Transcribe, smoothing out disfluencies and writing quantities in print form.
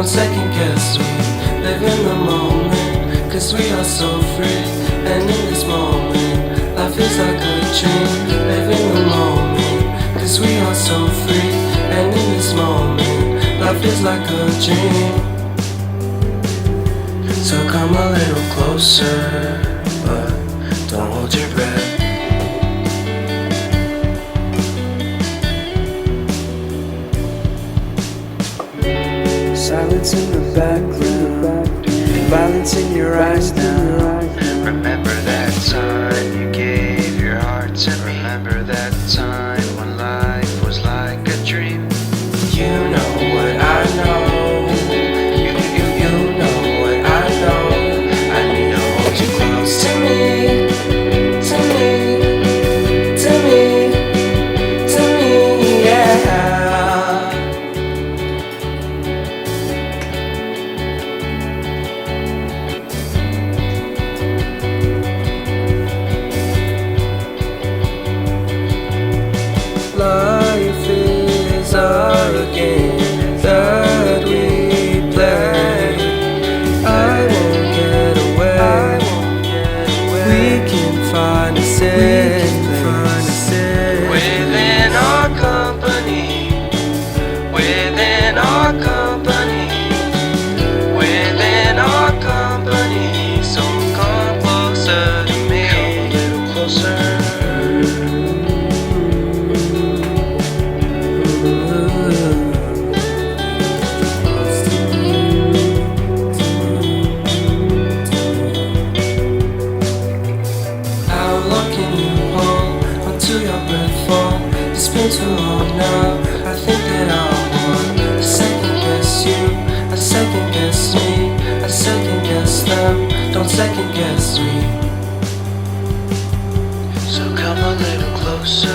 Don't second guess me. Live in the moment, cause we are so free. And in this moment, life is like a dream. Live in the moment, cause we are so free. And in this moment, life is like a dream. So come a little closer, but don't hold your breath. Silence in the background, violence in your eyes now. Remember that time you gave your heart to me. Remember that time when life was like a dream. You know what I know. You know what I know. I need to hold you close to me, to me, to me, to me, yeah. Life is a game that we play. I won't get away. We can find a safe place within our company. Within our company. Within our company. So come closer to me. Come a little closer. It's been too long now. I think that I want to second guess you. I second guess me. I second guess them. Don't second guess me. So come a little closer.